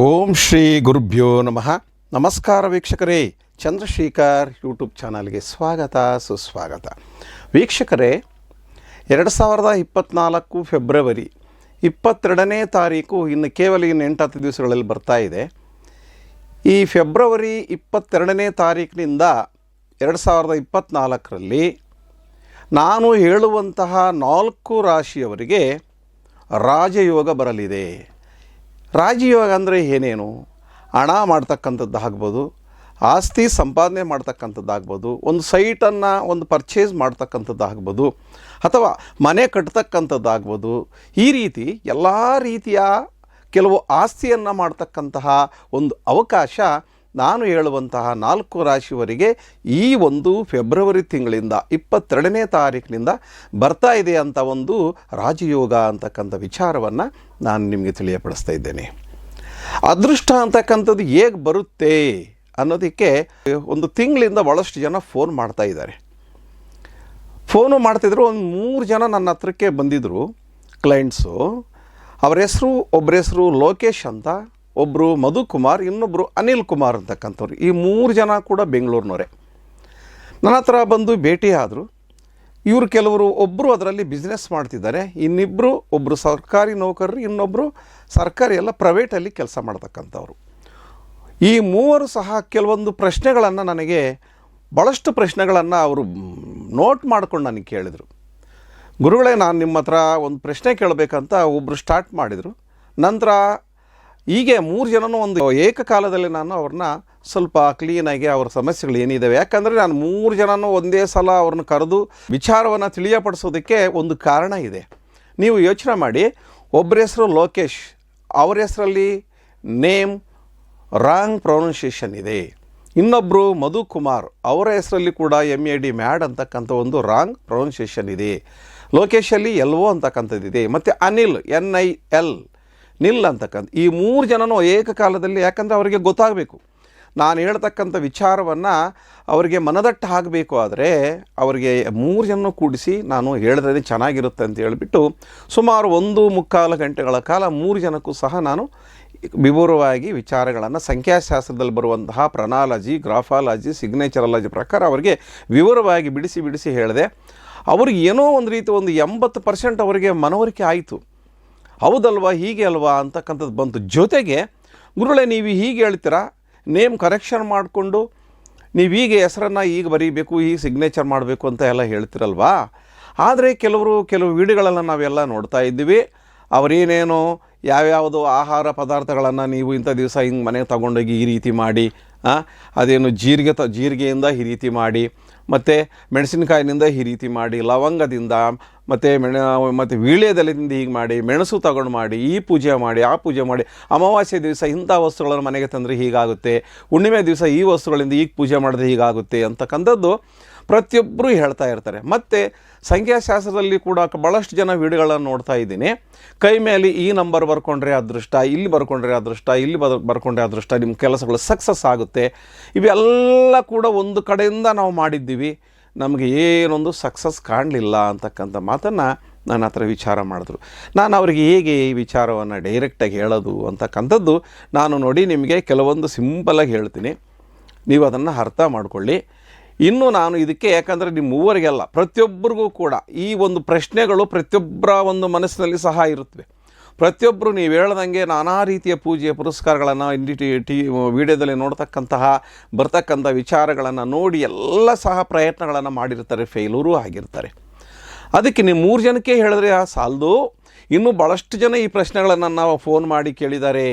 ಓಂ ಶ್ರೀ ಗುರುಭ್ಯೋ ನಮಃ. ನಮಸ್ಕಾರ ವೀಕ್ಷಕರೇ, ಚಂದ್ರಶೇಖರ್ ಯೂಟ್ಯೂಬ್ ಚಾನಲ್ಗೆ ಸ್ವಾಗತ ಸುಸ್ವಾಗತ. ವೀಕ್ಷಕರೇ, 2024 ಫೆಬ್ರವರಿ 22ನೇ ತಾರೀಕು ಇನ್ನು ಕೇವಲ 8-10 ದಿವಸಗಳಲ್ಲಿ ಬರ್ತಾ ಇದೆ. ಈ ಫೆಬ್ರವರಿ 22ನೇ ತಾರೀಕಿನಿಂದ 2024ರಲ್ಲಿ ನಾನು ಹೇಳುವಂತಹ 4 ರಾಶಿಯವರಿಗೆ ರಾಜಯೋಗ ಬರಲಿದೆ. ರಾಜಯೋಗ ಅಂದರೆ ಏನೇನು? ಹಣ ಮಾಡ್ತಕ್ಕಂಥದ್ದಾಗ್ಬೋದು, ಆಸ್ತಿ ಸಂಪಾದನೆ ಮಾಡ್ತಕ್ಕಂಥದ್ದಾಗ್ಬೋದು, ಒಂದು ಸೈಟನ್ನು ಒಂದು ಪರ್ಚೇಸ್ ಮಾಡ್ತಕ್ಕಂಥದ್ದಾಗ್ಬೋದು, ಅಥವಾ ಮನೆ ಕಟ್ತಕ್ಕಂಥದ್ದಾಗ್ಬೋದು. ಈ ರೀತಿ ಎಲ್ಲ ರೀತಿಯ ಕೆಲವು ಆಸ್ತಿಯನ್ನು ಮಾಡ್ತಕ್ಕಂತಹ ಒಂದು ಅವಕಾಶ ನಾನು ಹೇಳುವಂತಹ 4 ರಾಶಿಯವರಿಗೆ ಈ ಒಂದು ಫೆಬ್ರವರಿ ತಿಂಗಳಿಂದ 22ನೇ ತಾರೀಕಿನಿಂದ ಬರ್ತಾ ಇದೆ ಅಂತ ಒಂದು ರಾಜಯೋಗ ಅಂತಕ್ಕಂಥ ವಿಚಾರವನ್ನು ನಾನು ನಿಮಗೆ ತಿಳಿಯಪಡಿಸ್ತಾ ಇದ್ದೇನೆ. ಅದೃಷ್ಟ ಅಂತಕ್ಕಂಥದ್ದು ಹೇಗೆ ಬರುತ್ತೆ ಅನ್ನೋದಕ್ಕೆ ಒಂದು ತಿಂಗಳಿಂದ ಭಾಳಷ್ಟು ಜನ ಫೋನ್ ಮಾಡ್ತಾ ಇದ್ದಾರೆ. ಫೋನು ಮಾಡ್ತಿದ್ರು. ಒಂದು 3 ಜನ ನನ್ನ ಹತ್ರಕ್ಕೆ ಬಂದಿದ್ದರು ಕ್ಲೈಂಟ್ಸು. ಅವರ ಹೆಸರು, ಒಬ್ಬರ ಹೆಸರು ಲೋಕೇಶ್ ಅಂತ, ಒಬ್ಬರು ಮಧುಕುಮಾರ್, ಇನ್ನೊಬ್ಬರು ಅನಿಲ್ ಕುಮಾರ್ ಅಂತಕ್ಕಂಥವ್ರು. ಈ 3 ಜನ ಕೂಡ ಬೆಂಗಳೂರಿನವರೇ. ನನ್ನ ಹತ್ರ ಬಂದು ಭೇಟಿ ಆದರು. ಇವರು ಕೆಲವರು, ಒಬ್ಬರು ಅದರಲ್ಲಿ ಬಿಸ್ನೆಸ್ ಮಾಡ್ತಿದ್ದಾರೆ, ಇನ್ನಿಬ್ಬರು, ಒಬ್ಬರು ಸರ್ಕಾರಿ ನೌಕರರು, ಇನ್ನೊಬ್ಬರು ಸರ್ಕಾರಿ ಎಲ್ಲ ಪ್ರೈವೇಟಲ್ಲಿ ಕೆಲಸ ಮಾಡ್ತಕ್ಕಂಥವ್ರು. ಈ 3 ಸಹ ಕೆಲವೊಂದು ಪ್ರಶ್ನೆಗಳನ್ನು ನನಗೆ, ಭಾಳಷ್ಟು ಪ್ರಶ್ನೆಗಳನ್ನು ಅವರು ನೋಟ್ ಮಾಡ್ಕೊಂಡು ನನಗೆ ಕೇಳಿದರು. ಗುರುಗಳೇ, ನಾನು ನಿಮ್ಮ ಹತ್ರ ಒಂದು ಪ್ರಶ್ನೆ ಕೇಳಬೇಕಂತ ಒಬ್ಬರು ಸ್ಟಾರ್ಟ್ ಮಾಡಿದರು. ನಂತರ ಹೀಗೆ 3 ಜನನೂ ಒಂದು ಏಕಕಾಲದಲ್ಲಿ ನಾನು ಅವ್ರನ್ನ ಸ್ವಲ್ಪ ಕ್ಲೀನಾಗಿ ಅವ್ರ ಸಮಸ್ಯೆಗಳು ಏನಿದ್ದಾವೆ, ಯಾಕಂದರೆ ನಾನು 3 ಜನನೂ ಒಂದೇ ಸಲ ಅವ್ರನ್ನ ಕರೆದು ವಿಚಾರವನ್ನು ತಿಳಿಯಪಡಿಸೋದಕ್ಕೆ ಒಂದು ಕಾರಣ ಇದೆ. ನೀವು ಯೋಚನೆ ಮಾಡಿ, ಒಬ್ಬರ ಹೆಸರು ಲೋಕೇಶ್, ಅವ್ರ ಹೆಸರಲ್ಲಿ ನೇಮ್ ರಾಂಗ್ ಪ್ರೊನೌನ್ಸಿಯೇಷನ್ ಇದೆ. ಇನ್ನೊಬ್ಬರು ಮಧುಕುಮಾರ್, ಅವರ ಹೆಸರಲ್ಲಿ ಕೂಡ MAD ಮ್ಯಾಡ್ ಅಂತಕ್ಕಂಥ ಒಂದು ರಾಂಗ್ ಪ್ರೊನೌನ್ಸಿಯೇಷನ್ ಇದೆ. ಲೋಕೇಶಲ್ಲಿ LO ಅಂತಕ್ಕಂಥದ್ದಿದೆ. ಮತ್ತು ಅನಿಲ್ NIL ನಿಲ್ ಅಂತಕ್ಕಂಥ. ಈ 3 ಜನನೂ ಏಕಕಾಲದಲ್ಲಿ, ಯಾಕಂದರೆ ಅವರಿಗೆ ಗೊತ್ತಾಗಬೇಕು, ನಾನು ಹೇಳ್ತಕ್ಕಂಥ ವಿಚಾರವನ್ನು ಅವರಿಗೆ ಮನದಟ್ಟು ಆಗಬೇಕು. ಆದರೆ ಅವರಿಗೆ 3 ಜನನೂ ಕೂಡಿಸಿ ನಾನು ಹೇಳಿದ್ರೆ ಚೆನ್ನಾಗಿರುತ್ತೆ ಅಂತ ಹೇಳಿಬಿಟ್ಟು ಸುಮಾರು 1.25 ಗಂಟೆಗಳ ಕಾಲ 3 ಜನಕ್ಕೂ ಸಹ ನಾನು ವಿವರವಾಗಿ ವಿಚಾರಗಳನ್ನು ಸಂಖ್ಯಾಶಾಸ್ತ್ರದಲ್ಲಿ ಬರುವಂತಹ ಪ್ರೊನಾಲಜಿ, ಗ್ರಾಫಾಲಜಿ, ಸಿಗ್ನೇಚರಾಲಜಿ ಪ್ರಕಾರ ಅವರಿಗೆ ವಿವರವಾಗಿ ಬಿಡಿಸಿ ಹೇಳಿದೆ. ಅವ್ರಿಗೆ ಏನೋ ಒಂದು ರೀತಿ ಒಂದು 80% ಅವರಿಗೆ ಮನವರಿಕೆ ಆಯಿತು. ಹೌದಲ್ವಾ, ಹೀಗೆ ಅಲ್ವಾ ಅಂತಕ್ಕಂಥದ್ದು ಬಂತು. ಜೊತೆಗೆ, ಗುರುಗಳೇ ನೀವು ಹೀಗೆ ಹೇಳ್ತೀರಾ, ನೇಮ್ ಕರೆಕ್ಷನ್ ಮಾಡಿಕೊಂಡು ನೀವು ಹೀಗೆ ಹೆಸರನ್ನು ಈಗ ಬರೀಬೇಕು, ಈಗ ಸಿಗ್ನೇಚರ್ ಮಾಡಬೇಕು ಅಂತ ಎಲ್ಲ ಹೇಳ್ತಿರಲ್ವಾ. ಆದರೆ ಕೆಲವು ವಿಡಿಯೋಗಳನ್ನು ನಾವೆಲ್ಲ ನೋಡ್ತಾ ಇದ್ದೀವಿ. ಅವರೇನೇನೋ ಯಾವ್ಯಾವುದು ಆಹಾರ ಪದಾರ್ಥಗಳನ್ನು ನೀವು ಇಂಥ ದಿವಸ ಹಿಂಗೆ ಮನೆಗೆ ತಗೊಂಡೋಗಿ ಈ ರೀತಿ ಮಾಡಿ, ಅದೇನು ಜೀರಿಗೆಯಿಂದ ಈ ರೀತಿ ಮಾಡಿ, ಮತ್ತು ಮೆಣಸಿನಕಾಯಿನಿಂದ ಈ ರೀತಿ ಮಾಡಿ, ಲವಂಗದಿಂದ ಮತ್ತು ವೀಳ್ಯದೆಲೆಯಿಂದ ಹೀಗೆ ಮಾಡಿ, ಮೆಣಸು ತಗೊಂಡು ಮಾಡಿ, ಈ ಪೂಜೆ ಮಾಡಿ, ಆ ಪೂಜೆ ಮಾಡಿ, ಅಮಾವಾಸ್ಯೆ ದಿವಸ ಇಂಥ ವಸ್ತುಗಳನ್ನು ಮನೆಗೆ ತಂದರೆ ಹೀಗಾಗುತ್ತೆ, ಹುಣ್ಣಿಮೆ ದಿವಸ ಈ ವಸ್ತುಗಳಿಂದ ಈಗ ಪೂಜೆ ಮಾಡಿದ್ರೆ ಹೀಗಾಗುತ್ತೆ ಅಂತಕ್ಕಂಥದ್ದು ಪ್ರತಿಯೊಬ್ಬರು ಹೇಳ್ತಾ ಇರ್ತಾರೆ. ಮತ್ತು ಸಂಖ್ಯಾಶಾಸ್ತ್ರದಲ್ಲಿ ಕೂಡ ಭಾಳಷ್ಟು ಜನ ವಿಡಿಯೋಗಳನ್ನು ನೋಡ್ತಾ ಇದ್ದೀನಿ. ಕೈ ಮೇಲೆ ಈ ನಂಬರ್ ಬರ್ಕೊಂಡ್ರೆ ಅದೃಷ್ಟ, ಇಲ್ಲಿ ಬರ್ಕೊಂಡ್ರೆ ಅದೃಷ್ಟ, ಇಲ್ಲಿ ಬರ್ಕೊಂಡ್ರೆ ಅದೃಷ್ಟ, ನಿಮ್ಮ ಕೆಲಸಗಳು ಸಕ್ಸಸ್ ಆಗುತ್ತೆ. ಇವೆಲ್ಲ ಕೂಡ ಒಂದು ಕಡೆಯಿಂದ ನಾವು ಮಾಡಿದ್ದೀವಿ, ನಮಗೆ ಏನೊಂದು ಸಕ್ಸಸ್ ಕಾಣಲಿಲ್ಲ ಅಂತಕ್ಕಂಥ ಮಾತನ್ನು ನನ್ನ ಹತ್ರ ವಿಚಾರ ಮಾಡಿದ್ರು. ನಾನು ಅವರಿಗೆ ಹೇಗೆ ಈ ವಿಚಾರವನ್ನು ಡೈರೆಕ್ಟಾಗಿ ಹೇಳೋದು ಅಂತಕ್ಕಂಥದ್ದು ನಾನು ನೋಡಿ ನಿಮಗೆ ಕೆಲವೊಂದು ಸಿಂಪಲಾಗಿ ಹೇಳ್ತೀನಿ, ನೀವು ಅದನ್ನು ಅರ್ಥ ಮಾಡಿಕೊಳ್ಳಿ. ಇನ್ನು ನಾನು ಇದಕ್ಕೆ, ಯಾಕಂದರೆ ನಿಮ್ಮ ಮೂವರಿಗೆಲ್ಲ ಪ್ರತಿಯೊಬ್ಬರಿಗೂ ಕೂಡ ಈ ಒಂದು ಪ್ರಶ್ನೆಗಳು ಪ್ರತಿಯೊಬ್ಬರ ಒಂದು ಮನಸ್ಸಿನಲ್ಲಿ ಸಹ ಇರುತ್ತವೆ. ಪ್ರತಿಯೊಬ್ಬರು ನೀವು ಹೇಳ್ದಂಗೆ ನಾನಾ ರೀತಿಯ ಪೂಜೆಯ ಪುರಸ್ಕಾರಗಳನ್ನು ವಿಡಿಯೋದಲ್ಲಿ ಬರ್ತಕ್ಕಂಥ ವಿಚಾರಗಳನ್ನು ನೋಡಿ ಎಲ್ಲ ಸಹ ಪ್ರಯತ್ನಗಳನ್ನು ಮಾಡಿರ್ತಾರೆ, ಫೇಲೂರು ಆಗಿರ್ತಾರೆ. ಅದಕ್ಕೆ ನೀವು 3 ಜನಕ್ಕೆ ಹೇಳಿದ್ರೆ ಸಾಲದು, ಇನ್ನೂ ಭಾಳಷ್ಟು ಜನ ಈ ಪ್ರಶ್ನೆಗಳನ್ನು ನಾವು ಫೋನ್ ಮಾಡಿ ಕೇಳಿದ್ದಾರೆ.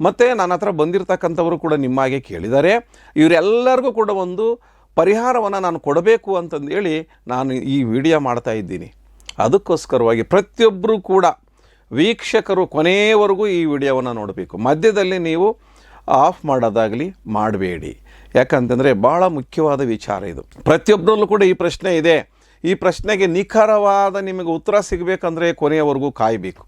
ಮತ್ತು ನನ್ನ ಹತ್ರ ಬಂದಿರತಕ್ಕಂಥವರು ಕೂಡ ನಿಮ್ಮಾಗೆ ಕೇಳಿದ್ದಾರೆ. ಇವರೆಲ್ಲರಿಗೂ ಕೂಡ ಒಂದು ಪರಿಹಾರವನ್ನು ನಾನು ಕೊಡಬೇಕು ಅಂತಂದೇಳಿ ನಾನು ಈ ವಿಡಿಯೋ ಮಾಡ್ತಾ ಇದ್ದೀನಿ. ಅದಕ್ಕೋಸ್ಕರವಾಗಿ ಪ್ರತಿಯೊಬ್ಬರೂ ಕೂಡ ವೀಕ್ಷಕರು ಕೊನೆಯವರೆಗೂ ಈ ವಿಡಿಯೋವನ್ನು ನೋಡಬೇಕು. ಮಧ್ಯದಲ್ಲಿ ನೀವು ಆಫ್ ಮಾಡೋದಾಗಲಿ ಮಾಡಬೇಡಿ, ಯಾಕಂತಂದರೆ ಭಾಳ ಮುಖ್ಯವಾದ ವಿಚಾರ ಇದು. ಪ್ರತಿಯೊಬ್ಬರಲ್ಲೂ ಕೂಡ ಈ ಪ್ರಶ್ನೆ ಇದೆ. ಈ ಪ್ರಶ್ನೆಗೆ ನಿಖರವಾದ ನಿಮಗೆ ಉತ್ತರ ಸಿಗಬೇಕಂದ್ರೆ ಕೊನೆಯವರೆಗೂ ಕಾಯಬೇಕು.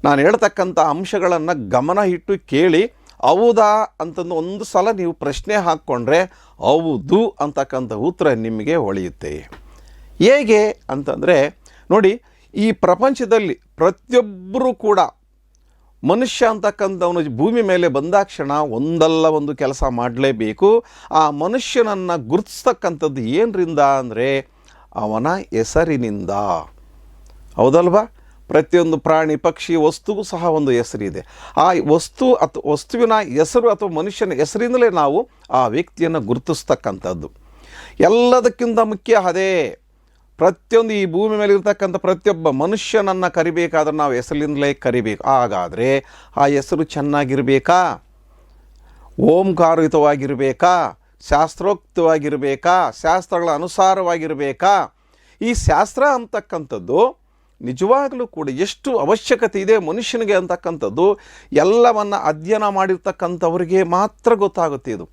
ನಾನು ಹೇಳ್ತಕ್ಕಂಥ ಅಂಶಗಳನ್ನು ಗಮನ ಇಟ್ಟು ಕೇಳಿ, ಹೌದಾ ಅಂತಂದು ಒಂದು ಸಲ ನೀವು ಪ್ರಶ್ನೆ ಹಾಕ್ಕೊಂಡ್ರೆ ಹೌದು ಅಂತಕ್ಕಂಥ ಉತ್ತರ ನಿಮಗೆ ಹೊಳೆಯುತ್ತೆ. ಹೇಗೆ ಅಂತಂದರೆ ನೋಡಿ, ಈ ಪ್ರಪಂಚದಲ್ಲಿ ಪ್ರತಿಯೊಬ್ಬರೂ ಕೂಡ ಮನುಷ್ಯ ಅಂತಕ್ಕಂಥವನು ಭೂಮಿ ಮೇಲೆ ಬಂದಾಕ್ಷಣ ಒಂದಲ್ಲ ಒಂದು ಕೆಲಸ ಮಾಡಲೇಬೇಕು. ಆ ಮನುಷ್ಯನನ್ನು ಗುರುತಿಸ್ತಕ್ಕಂಥದ್ದು ಏನರಿಂದ ಅಂದರೆ ಅವನ ಹೆಸರಿನಿಂದ. ಹೌದಲ್ವಾ? ಪ್ರತಿಯೊಂದು ಪ್ರಾಣಿ ಪಕ್ಷಿ ವಸ್ತುಗೂ ಸಹ ಒಂದು ಹೆಸರಿದೆ. ಆ ವಸ್ತುವಿನ ಹೆಸರು ಅಥವಾ ಮನುಷ್ಯನ ಹೆಸರಿಂದಲೇ ನಾವು ಆ ವ್ಯಕ್ತಿಯನ್ನು ಗುರುತಿಸ್ತಕ್ಕಂಥದ್ದು. ಎಲ್ಲದಕ್ಕಿಂತ ಮುಖ್ಯ ಅದೇ. ಪ್ರತಿಯೊಂದು ಈ ಭೂಮಿ ಮೇಲೆ ಇರ್ತಕ್ಕಂಥ ಪ್ರತಿಯೊಬ್ಬ ಮನುಷ್ಯನನ್ನು ಕರಿಬೇಕಾದ್ರೆ ನಾವು ಹೆಸರಿನಿಂದಲೇ ಕರಿಬೇಕು. ಹಾಗಾದರೆ ಆ ಹೆಸರು ಚೆನ್ನಾಗಿರಬೇಕಾ, ಓಂಕಾರಯುತವಾಗಿರಬೇಕಾ, ಶಾಸ್ತ್ರೋಕ್ತವಾಗಿರಬೇಕಾ, ಶಾಸ್ತ್ರಗಳ ಅನುಸಾರವಾಗಿರಬೇಕಾ? ಈ ಶಾಸ್ತ್ರ ಅಂತಕ್ಕಂಥದ್ದು ನಿಜವಾಗಲೂ ಕೂಡ ಎಷ್ಟು ಅವಶ್ಯಕತೆ ಇದೆ ಮನುಷ್ಯನಿಗೆ ಅಂತಕ್ಕಂಥದ್ದು ಎಲ್ಲವನ್ನು ಅಧ್ಯಯನ ಮಾಡಿರ್ತಕ್ಕಂಥವ್ರಿಗೆ ಮಾತ್ರ ಗೊತ್ತಾಗುತ್ತೆ. ಇದು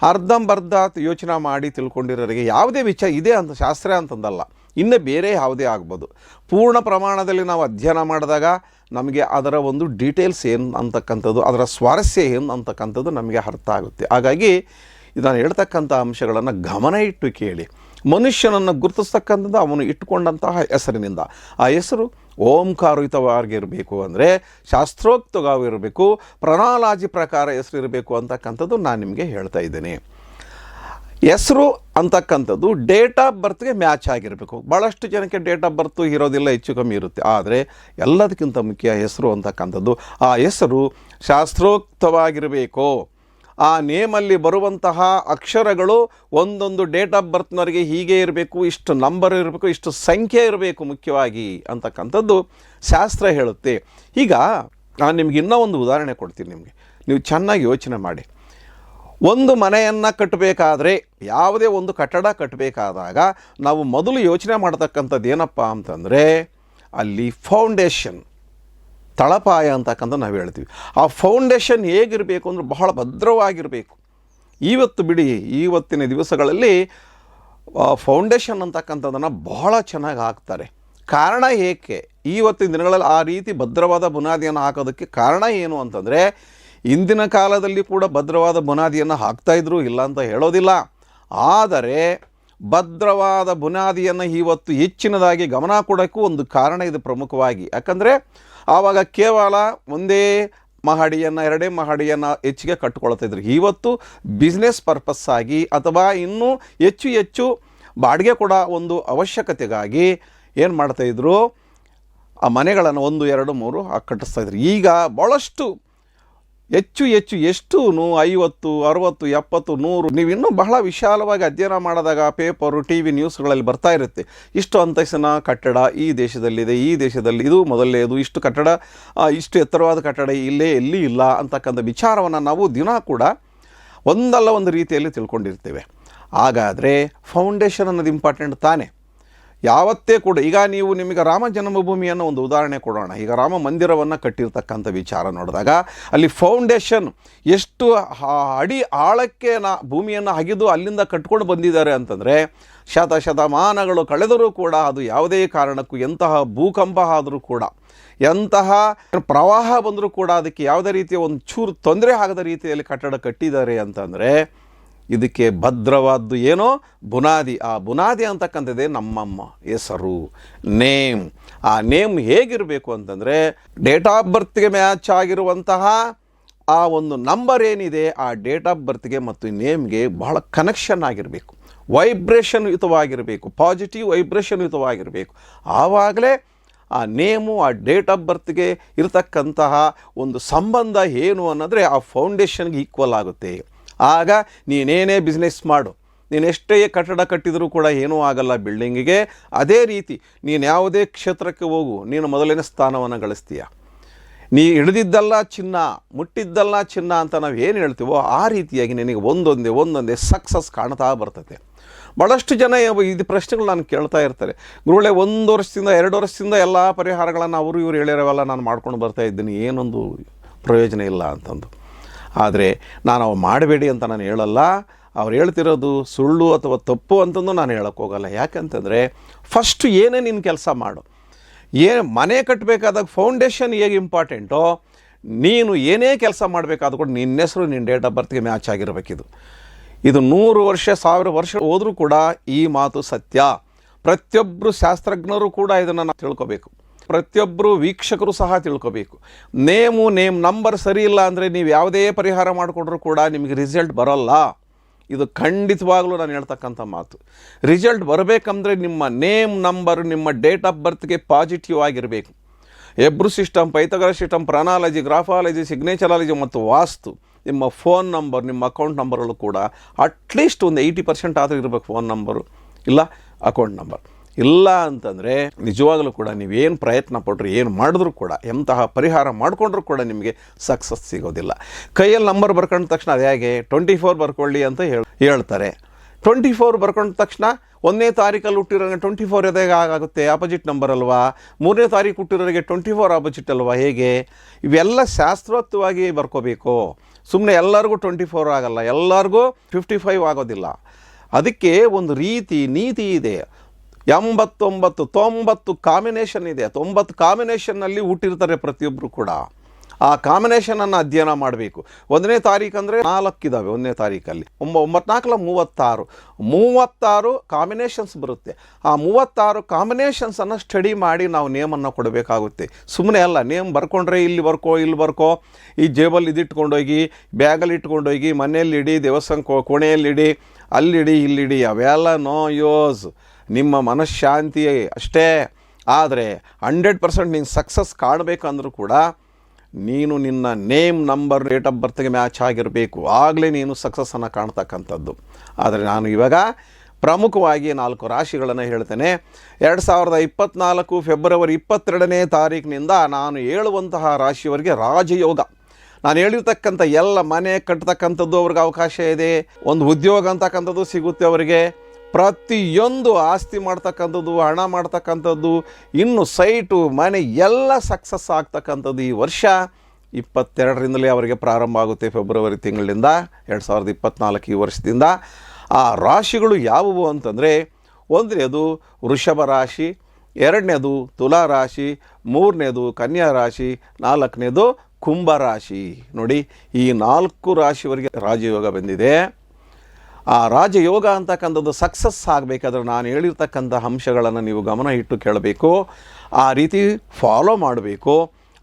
ಅರ್ಧಂಬರ್ಧ ಯೋಚನೆ ಮಾಡಿ ತಿಳ್ಕೊಂಡಿರೋರಿಗೆ ಯಾವುದೇ ವಿಚಾರ ಇದೆ ಅಂತ ಶಾಸ್ತ್ರ ಅಂತಂದಲ್ಲ, ಇನ್ನು ಬೇರೆ ಯಾವುದೇ ಆಗ್ಬೋದು. ಪೂರ್ಣ ಪ್ರಮಾಣದಲ್ಲಿ ನಾವು ಅಧ್ಯಯನ ಮಾಡಿದಾಗ ನಮಗೆ ಅದರ ಒಂದು ಡೀಟೇಲ್ಸ್ ಏನು ಅಂತಕ್ಕಂಥದ್ದು, ಅದರ ಸ್ವಾರಸ್ಯ ಏನು ಅಂತಕ್ಕಂಥದ್ದು ನಮಗೆ ಅರ್ಥ ಆಗುತ್ತೆ. ಹಾಗಾಗಿ ಇದನ್ನು ಹೇಳ್ತಕ್ಕಂಥ ಅಂಶಗಳನ್ನು ಗಮನ ಇಟ್ಟು ಕೇಳಿ. ಮನುಷ್ಯನನ್ನು ಗುರುತಿಸ್ತಕ್ಕಂಥದ್ದು ಅವನು ಇಟ್ಟುಕೊಂಡಂತಹ ಹೆಸರಿನಿಂದ. ಆ ಹೆಸರು ಓಂಕಾರಯುತವಾಗಿರಬೇಕು, ಅಂದರೆ ಶಾಸ್ತ್ರೋಕ್ತವಾಗಿರಬೇಕು, ಪ್ರಣಾಲಾಜಿ ಪ್ರಕಾರ ಹೆಸರು ಇರಬೇಕು ಅಂತಕ್ಕಂಥದ್ದು ನಾನು ನಿಮಗೆ ಹೇಳ್ತಾ ಇದ್ದೇನೆ. ಹೆಸರು ಅಂತಕ್ಕಂಥದ್ದು ಡೇಟ್ ಆಫ್ ಬರ್ತ್ಗೆ ಮ್ಯಾಚ್ ಆಗಿರಬೇಕು. ಭಾಳಷ್ಟು ಜನಕ್ಕೆ ಡೇಟ್ ಆಫ್ ಬರ್ತು ಇರೋದಿಲ್ಲ, ಹೆಚ್ಚು ಕಮ್ಮಿ ಇರುತ್ತೆ. ಆದರೆ ಎಲ್ಲದಕ್ಕಿಂತ ಮುಖ್ಯ ಹೆಸರು ಅಂತಕ್ಕಂಥದ್ದು ಆ ಹೆಸರು ಶಾಸ್ತ್ರೋಕ್ತವಾಗಿರಬೇಕು. ಆ ನೇಮಲ್ಲಿ ಬರುವಂತಹ ಅಕ್ಷರಗಳು ಒಂದೊಂದು ಡೇಟ್ ಆಫ್ ಬರ್ತ್ನವರಿಗೆ ಹೀಗೆ ಇರಬೇಕು, ಇಷ್ಟು ನಂಬರ್ ಇರಬೇಕು, ಇಷ್ಟು ಸಂಖ್ಯೆ ಇರಬೇಕು ಮುಖ್ಯವಾಗಿ ಅಂತಕ್ಕಂಥದ್ದು ಶಾಸ್ತ್ರ ಹೇಳುತ್ತೆ. ಈಗ ನಾನು ನಿಮ್ಗೆ ಇನ್ನೂ ಒಂದು ಉದಾಹರಣೆ ಕೊಡ್ತೀನಿ. ನಿಮಗೆ ನೀವು ಚೆನ್ನಾಗಿ ಯೋಚನೆ ಮಾಡಿ. ಒಂದು ಮನೆಯನ್ನು ಕಟ್ಟಬೇಕಾದ್ರೆ, ಯಾವುದೇ ಒಂದು ಕಟ್ಟಡ ಕಟ್ಟಬೇಕಾದಾಗ ನಾವು ಮೊದಲು ಯೋಚನೆ ಮಾಡತಕ್ಕಂಥದ್ದು ಏನಪ್ಪ ಅಂತಂದರೆ ಅಲ್ಲಿ ಫೌಂಡೇಶನ್, ತಳಪಾಯ ಅಂತಕ್ಕಂಥ ನಾವು ಹೇಳ್ತೀವಿ. ಆ ಫೌಂಡೇಶನ್ ಹೇಗಿರಬೇಕು ಅಂದರೆ ಬಹಳ ಭದ್ರವಾಗಿರಬೇಕು. ಇವತ್ತು ಬಿಡಿ, ಇವತ್ತಿನ ದಿವಸಗಳಲ್ಲಿ ಫೌಂಡೇಶನ್ ಅಂತಕ್ಕಂಥದ್ದನ್ನು ಬಹಳ ಚೆನ್ನಾಗಿ ಹಾಕ್ತಾರೆ. ಕಾರಣ ಏಕೆ ಇವತ್ತಿನ ದಿನಗಳಲ್ಲಿ ಆ ರೀತಿ ಭದ್ರವಾದ ಬುನಾದಿಯನ್ನು ಹಾಕೋದಕ್ಕೆ ಕಾರಣ ಏನು ಅಂತಂದರೆ, ಇಂದಿನ ಕಾಲದಲ್ಲಿ ಕೂಡ ಭದ್ರವಾದ ಬುನಾದಿಯನ್ನು ಹಾಕ್ತಾಯಿದ್ರು, ಇಲ್ಲ ಅಂತ ಹೇಳೋದಿಲ್ಲ. ಆದರೆ ಭದ್ರವಾದ ಬುನಾದಿಯನ್ನು ಇವತ್ತು ಹೆಚ್ಚಿನದಾಗಿ ಗಮನ ಕೊಡೋಕ್ಕೂ ಒಂದು ಕಾರಣ ಇದೆ ಪ್ರಮುಖವಾಗಿ. ಯಾಕಂದರೆ ಆವಾಗ ಕೇವಲ ಒಂದೇ ಮಹಡಿಯನ್ನು, ಎರಡೇ ಮಹಡಿಯನ್ನು ಹೆಚ್ಚಿಗೆ ಕಟ್ಟಿಕೊಳ್ತಾಯಿದ್ರು. ಇವತ್ತು ಬಿಸ್ನೆಸ್ ಪರ್ಪಸ್ಸಾಗಿ ಅಥವಾ ಇನ್ನೂ ಹೆಚ್ಚು ಹೆಚ್ಚು ಬಾಡಿಗೆ ಕೊಡೋ ಒಂದು ಅವಶ್ಯಕತೆಗಾಗಿ ಏನು ಮಾಡ್ತಾಯಿದ್ರು, ಆ ಮನೆಗಳನ್ನು 1, 2, 3 ಕಟ್ಟಿಸ್ತಾಯಿದ್ರು. ಈಗ ಭಾಳಷ್ಟು ಹೆಚ್ಚು ಎಷ್ಟು 50, 60, 70, 100 ನೀವು ಇನ್ನೂ ಬಹಳ ವಿಶಾಲವಾಗಿ ಅಧ್ಯಯನ ಮಾಡಿದಾಗ ಪೇಪರು, TV, ನ್ಯೂಸ್ಗಳಲ್ಲಿ ಬರ್ತಾ ಇರುತ್ತೆ. ಇಷ್ಟು ಅಂತಸ್ತಿನ ಕಟ್ಟಡ ಈ ದೇಶದಲ್ಲಿದೆ, ಈ ದೇಶದಲ್ಲಿ ಇದು ಮೊದಲನೇದು, ಇಷ್ಟು ಕಟ್ಟಡ, ಇಷ್ಟು ಎತ್ತರವಾದ ಕಟ್ಟಡ ಇಲ್ಲೇ ಎಲ್ಲಿ ಇಲ್ಲ ಅಂತಕ್ಕಂಥ ವಿಚಾರವನ್ನು ನಾವು ದಿನ ಕೂಡ ಒಂದಲ್ಲ ಒಂದು ರೀತಿಯಲ್ಲಿ ತಿಳ್ಕೊಂಡಿರ್ತೇವೆ. ಹಾಗಾದರೆ ಫೌಂಡೇಶನ್ ಅನ್ನೋದು ಇಂಪಾರ್ಟೆಂಟ್ ತಾನೇ. ಯಾವತ್ತೇ ಕೂಡ ಈಗ ನೀವು ನಿಮಗೆ ರಾಮ ಜನ್ಮಭೂಮಿಯನ್ನು ಒಂದು ಉದಾಹರಣೆ ಕೊಡೋಣ. ಈಗ ರಾಮ ಮಂದಿರವನ್ನು ಕಟ್ಟಿರ್ತಕ್ಕಂಥ ವಿಚಾರ ನೋಡಿದಾಗ ಅಲ್ಲಿ ಫೌಂಡೇಶನ್ ಎಷ್ಟು ಅಡಿ ಆಳಕ್ಕೆ ಭೂಮಿಯನ್ನು ಅಗೆದು ಅಲ್ಲಿಂದ ಕಟ್ಕೊಂಡು ಬಂದಿದ್ದಾರೆ ಅಂತಂದರೆ, ಶತಮಾನಗಳು ಕಳೆದರೂ ಕೂಡ ಅದು ಯಾವುದೇ ಕಾರಣಕ್ಕೂ ಎಂತಹ ಭೂಕಂಪ ಆದರೂ ಕೂಡ, ಎಂತಹ ಪ್ರವಾಹ ಬಂದರೂ ಕೂಡ ಅದಕ್ಕೆ ಯಾವುದೇ ರೀತಿಯ ಒಂದು ಚೂರು ತೊಂದರೆ ಆಗದ ರೀತಿಯಲ್ಲಿ ಕಟ್ಟಡ ಕಟ್ಟಿದ್ದಾರೆ ಅಂತಂದರೆ ಇದಕ್ಕೆ ಭದ್ರವಾದ್ದು ಏನೋ ಬುನಾದಿ. ಆ ಬುನಾದಿ ಅಂತಕ್ಕಂಥದ್ದೇ ನಮ್ಮಮ್ಮ ಹೆಸರು, ನೇಮ್. ಆ ನೇಮ್ ಹೇಗಿರಬೇಕು ಅಂತಂದರೆ ಡೇಟ್ ಆಫ್ ಬರ್ತ್ಗೆ ಮ್ಯಾಚ್ ಆಗಿರುವಂತಹ ಆ ಒಂದು ನಂಬರ್ ಏನಿದೆ ಆ ಡೇಟ್ ಆಫ್ ಬರ್ತ್ಗೆ ಮತ್ತು ನೇಮ್ಗೆ ಬಹಳ ಕನೆಕ್ಷನ್ ಆಗಿರಬೇಕು, ವೈಬ್ರೇಷನ್ ಯುತವಾಗಿರಬೇಕು, ಪಾಸಿಟಿವ್ ವೈಬ್ರೇಷನ್ ಯುತವಾಗಿರಬೇಕು. ಆವಾಗಲೇ ಆ ನೇಮು, ಆ ಡೇಟ್ ಆಫ್ ಬರ್ತ್ಗೆ ಇರತಕ್ಕಂತಹ ಒಂದು ಸಂಬಂಧ ಏನು ಅನ್ನೋದ್ರೆ ಆ ಫೌಂಡೇಶನ್ಗೆ ಈಕ್ವಲ್ ಆಗುತ್ತೆ. ಆಗ ನೀನೇನೇ ಬಿಸ್ನೆಸ್ ಮಾಡು, ನೀನು ಎಷ್ಟೇ ಕಟ್ಟಡ ಕಟ್ಟಿದರೂ ಕೂಡ ಏನೂ ಆಗಲ್ಲ ಬಿಲ್ಡಿಂಗಿಗೆ. ಅದೇ ರೀತಿ ನೀನು ಯಾವುದೇ ಕ್ಷೇತ್ರಕ್ಕೆ ಹೋಗು, ನೀನು ಮೊದಲನೇ ಸ್ಥಾನವನ್ನು ಗಳಿಸ್ತೀಯ. ನೀ ಹಿಡಿದಿದ್ದಲ್ಲ ಚಿನ್ನ, ಮುಟ್ಟಿದ್ದಲ್ಲ ಚಿನ್ನ ಅಂತ ನಾವು ಏನು ಹೇಳ್ತೀವೋ ಆ ರೀತಿಯಾಗಿ ನಿನಗೆ ಒಂದೊಂದೇ ಸಕ್ಸಸ್ ಕಾಣ್ತಾ ಬರ್ತದೆ. ಭಾಳಷ್ಟು ಜನ ಇದು ಪ್ರಶ್ನೆಗಳು ನಾನು ಕೇಳ್ತಾ ಇರ್ತಾರೆ. ಗುರುಗಳೇ, 1 ವರ್ಷದಿಂದ 2 ವರ್ಷದಿಂದ ಎಲ್ಲ ಪರಿಹಾರಗಳನ್ನು ಅವರು ಇವರು ಹೇಳಿರೋವೆಲ್ಲ ನಾನು ಮಾಡ್ಕೊಂಡು ಬರ್ತಾ ಇದ್ದೀನಿ, ಏನೊಂದು ಪ್ರಯೋಜನ ಇಲ್ಲ ಅಂತಂದು. ಆದರೆ ನಾನು ಅವು ಮಾಡಬೇಡಿ ಅಂತ ನಾನು ಹೇಳಲ್ಲ. ಅವ್ರು ಹೇಳ್ತಿರೋದು ಸುಳ್ಳು ಅಥವಾ ತಪ್ಪು ಅಂತಂದು ನಾನು ಹೇಳೋಕ್ಕೋಗಲ್ಲ. ಯಾಕಂತಂದರೆ ಫಸ್ಟ್ ಏನೇ ನಿನ್ನ ಕೆಲಸ ಮಾಡು. ಮನೆ ಕಟ್ಟಬೇಕಾದಾಗ ಫೌಂಡೇಶನ್ ಹೇಗೆ ಇಂಪಾರ್ಟೆಂಟೋ, ನೀನು ಏನೇ ಕೆಲಸ ಮಾಡಬೇಕಾದ್ರೂ ಕೂಡ ನಿನ್ನ ಹೆಸರು ನಿನ್ನ ಡೇಟ್ ಆಫ್ ಬರ್ತ್ಗೆ ಮ್ಯಾಚ್ ಆಗಿರಬೇಕಿದು. ಇದು 100 ವರ್ಷ 1000 ವರ್ಷ ಹೋದರೂ ಕೂಡ ಈ ಮಾತು ಸತ್ಯ. ಪ್ರತಿಯೊಬ್ಬರು ಶಾಸ್ತ್ರಜ್ಞರು ಕೂಡ ಇದನ್ನು ನಾವು ತಿಳ್ಕೋಬೇಕು. ಪ್ರತಿಯೊಬ್ಬರು ವೀಕ್ಷಕರು ಸಹ ತಿಳ್ಕೋಬೇಕು. ನೇಮ್ ನಂಬರ್ ಸರಿ ಇಲ್ಲ ಅಂದರೆ ನೀವು ಯಾವುದೇ ಪರಿಹಾರ ಮಾಡಿಕೊಂಡ್ರೂ ಕೂಡ ನಿಮಗೆ ರಿಸಲ್ಟ್ ಬರೋಲ್ಲ. ಇದು ಖಂಡಿತವಾಗಲೂ ನಾನು ಹೇಳ್ತಕ್ಕಂಥ ಮಾತು. ರಿಸಲ್ಟ್ ಬರಬೇಕಂದ್ರೆ ನಿಮ್ಮ ನೇಮ್ ನಂಬರ್ ನಿಮ್ಮ ಡೇಟ್ ಆಫ್ ಬರ್ತ್ಗೆ ಪಾಸಿಟಿವ್ ಆಗಿರಬೇಕು. ಎಬ್ರು ಸಿಸ್ಟಮ್, ಪೈಥಾಗರಸ್ ಸಿಸ್ಟಮ್, ಪ್ರಾನಾಲಜಿ, ಗ್ರಾಫಾಲಜಿ, ಸಿಗ್ನೇಚರಾಲಜಿ ಮತ್ತು ವಾಸ್ತು, ನಿಮ್ಮ ಫೋನ್ ನಂಬರ್, ನಿಮ್ಮ ಅಕೌಂಟ್ ನಂಬರ್ಗಳು ಕೂಡ ಅಟ್ಲೀಸ್ಟ್ ಒಂದು 80% ಆದರೂ ಇರಬೇಕು. ಫೋನ್ ನಂಬರು ಇಲ್ಲ ಅಕೌಂಟ್ ನಂಬರ್ ಇಲ್ಲ ಅಂತಂದರೆ ನಿಜವಾಗಲೂ ಕೂಡ ನೀವೇನು ಪ್ರಯತ್ನ ಪಟ್ಟರು, ಏನು ಮಾಡಿದ್ರೂ ಕೂಡ, ಎಂತಹ ಪರಿಹಾರ ಮಾಡಿಕೊಂಡ್ರೂ ಕೂಡ ನಿಮಗೆ ಸಕ್ಸಸ್ ಸಿಗೋದಿಲ್ಲ. ಕೈಯಲ್ಲಿ ನಂಬರ್ ಬರ್ಕೊಂಡ ತಕ್ಷಣ ಅದು ಹೇಗೆ 24 ಬರ್ಕೊಳ್ಳಿ ಅಂತ ಹೇಳ್ತಾರೆ. 24 ಬರ್ಕೊಂಡ ತಕ್ಷಣ 1ನೇ ತಾರೀಕಲ್ಲಿ ಹುಟ್ಟಿರೋರಿಗೆ 24 ಎದಾಗ ಆಗುತ್ತೆ, ಆಪೋಸಿಟ್ ನಂಬರ್ ಅಲ್ವಾ. 3ನೇ ತಾರೀಕು ಹುಟ್ಟಿರೋರಿಗೆ 24 ಆಪೋಸಿಟ್ ಅಲ್ವಾ. ಹೇಗೆ? ಇವೆಲ್ಲ ಶಾಸ್ತ್ರೋಕ್ತವಾಗಿ ಬರ್ಕೋಬೇಕು. ಸುಮ್ಮನೆ ಎಲ್ಲರಿಗೂ 24 ಆಗಲ್ಲ, ಎಲ್ಲರಿಗೂ 55 ಆಗೋದಿಲ್ಲ. ಅದಕ್ಕೆ ಒಂದು ನೀತಿ ಇದೆ. 89 90 ಕಾಂಬಿನೇಷನ್ ಇದೆ. 90 ಕಾಂಬಿನೇಷನ್ನಲ್ಲಿ ಹುಟ್ಟಿರ್ತಾರೆ ಪ್ರತಿಯೊಬ್ಬರು ಕೂಡ. ಆ ಕಾಂಬಿನೇಷನನ್ನು ಅಧ್ಯಯನ ಮಾಡಬೇಕು. 1ನೇ ತಾರೀಕು ಅಂದರೆ 4 ಇದ್ದಾವೆ. 1ನೇ ತಾರೀಕಲ್ಲಿ 9 36 ಕಾಂಬಿನೇಷನ್ಸ್ ಬರುತ್ತೆ. ಆ 36 ಕಾಂಬಿನೇಷನ್ಸನ್ನು ಸ್ಟಡಿ ಮಾಡಿ ನಾವು ನೇಮನ್ನು ಕೊಡಬೇಕಾಗುತ್ತೆ. ಸುಮ್ಮನೆ ಅಲ್ಲ, ನೇಮ್ ಬರ್ಕೊಂಡ್ರೆ ಇಲ್ಲಿ ಬರ್ಕೋ, ಈ ಜೇಬಲ್ಲಿ ಇದಿಟ್ಕೊಂಡೋಗಿ, ಬ್ಯಾಗಲ್ಲಿ ಇಟ್ಕೊಂಡೋಗಿ, ಮನೆಯಲ್ಲಿ ಇಡಿ, ದೇವಸ್ಥಾನ ಕೋಣೆಯಲ್ಲಿಡಿ, ಅಲ್ಲಿಡಿ, ಇಲ್ಲಿಡಿ, ಅವೆಲ್ಲ ನೋ ಯೂಸ್. ನಿಮ್ಮ ಮನಃಶಾಂತಿ ಅಷ್ಟೇ. ಆದರೆ 100% ನೀನು ಸಕ್ಸಸ್ ಕಾಣಬೇಕಂದ್ರೂ ಕೂಡ ನೀನು ನಿನ್ನ ನೇಮ್ ನಂಬರ್ ಡೇಟ್ ಆಫ್ ಬರ್ತ್ಗೆ ಮ್ಯಾಚ್ ಆಗಿರಬೇಕು. ಆಗಲೇ ನೀನು ಸಕ್ಸಸ್ಸನ್ನು ಕಾಣ್ತಕ್ಕಂಥದ್ದು. ಆದರೆ ನಾನು ಇವಾಗ ಪ್ರಮುಖವಾಗಿ 4 ರಾಶಿಗಳನ್ನು ಹೇಳ್ತೇನೆ. 2024 ಫೆಬ್ರವರಿ 22ನೇ ತಾರೀಕಿನಿಂದ ನಾನು ಹೇಳುವಂತಹ ರಾಶಿಯವರಿಗೆ ರಾಜಯೋಗ. ನಾನು ಹೇಳಿರ್ತಕ್ಕಂಥ ಎಲ್ಲ ಮನೆ ಕಟ್ತಕ್ಕಂಥದ್ದು ಅವ್ರಿಗೆ ಅವಕಾಶ ಇದೆ. ಒಂದು ಉದ್ಯೋಗ ಅಂತಕ್ಕಂಥದ್ದು ಸಿಗುತ್ತೆ ಅವರಿಗೆ. ಪ್ರತಿಯೊಂದು ಆಸ್ತಿ ಮಾಡ್ತಕ್ಕಂಥದ್ದು, ಹಣ ಮಾಡ್ತಕ್ಕಂಥದ್ದು, ಇನ್ನು ಸೈಟು, ಮನೆ ಎಲ್ಲ ಸಕ್ಸಸ್ ಆಗ್ತಕ್ಕಂಥದ್ದು ಈ ವರ್ಷ 22ರಿಂದಲೇ ಅವರಿಗೆ ಪ್ರಾರಂಭ ಆಗುತ್ತೆ. ಫೆಬ್ರವರಿ ತಿಂಗಳಿಂದ 2024 ಈ ವರ್ಷದಿಂದ. ಆ ರಾಶಿಗಳು ಯಾವುವು ಅಂತಂದರೆ, 1ನೇದು ವೃಷಭ ರಾಶಿ, 2ನೇದು ತುಲಾ ರಾಶಿ, 3ನೇದು ಕನ್ಯಾ ರಾಶಿ, 4ನೇದು ಕುಂಭ ರಾಶಿ. ನೋಡಿ, ಈ 4 ರಾಶಿಯವರಿಗೆ ರಾಜಯೋಗ ಬಂದಿದೆ. ಆ ರಾಜಯೋಗ ಅಂತಕ್ಕಂಥದ್ದು ಸಕ್ಸಸ್ ಆಗಬೇಕಾದ್ರೆ ನಾನು ಹೇಳಿರ್ತಕ್ಕಂಥ ಅಂಶಗಳನ್ನು ನೀವು ಗಮನ ಇಟ್ಟು ಕೇಳಬೇಕು, ಆ ರೀತಿ ಫಾಲೋ ಮಾಡಬೇಕು.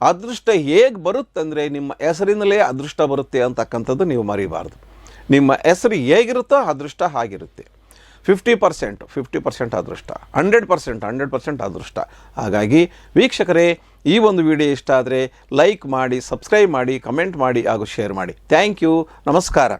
ಅದೃಷ್ಟ ಹೇಗೆ ಬರುತ್ತಂದರೆ ನಿಮ್ಮ ಹೆಸರಿನಲ್ಲೇ ಅದೃಷ್ಟ ಬರುತ್ತೆ ಅಂತಕ್ಕಂಥದ್ದು ನೀವು ಮರಿಬಾರ್ದು. ನಿಮ್ಮ ಹೆಸರು ಹೇಗಿರುತ್ತೋ ಅದೃಷ್ಟ ಆಗಿರುತ್ತೆ. 50% ಅದೃಷ್ಟ, 100% ಅದೃಷ್ಟ. ಹಾಗಾಗಿ ವೀಕ್ಷಕರೇ, ಈ ಒಂದು ವಿಡಿಯೋ ಇಷ್ಟ ಆದರೆ ಲೈಕ್ ಮಾಡಿ, ಸಬ್ಸ್ಕ್ರೈಬ್ ಮಾಡಿ, ಕಮೆಂಟ್ ಮಾಡಿ ಹಾಗೂ ಶೇರ್ ಮಾಡಿ. Thank you. ನಮಸ್ಕಾರ.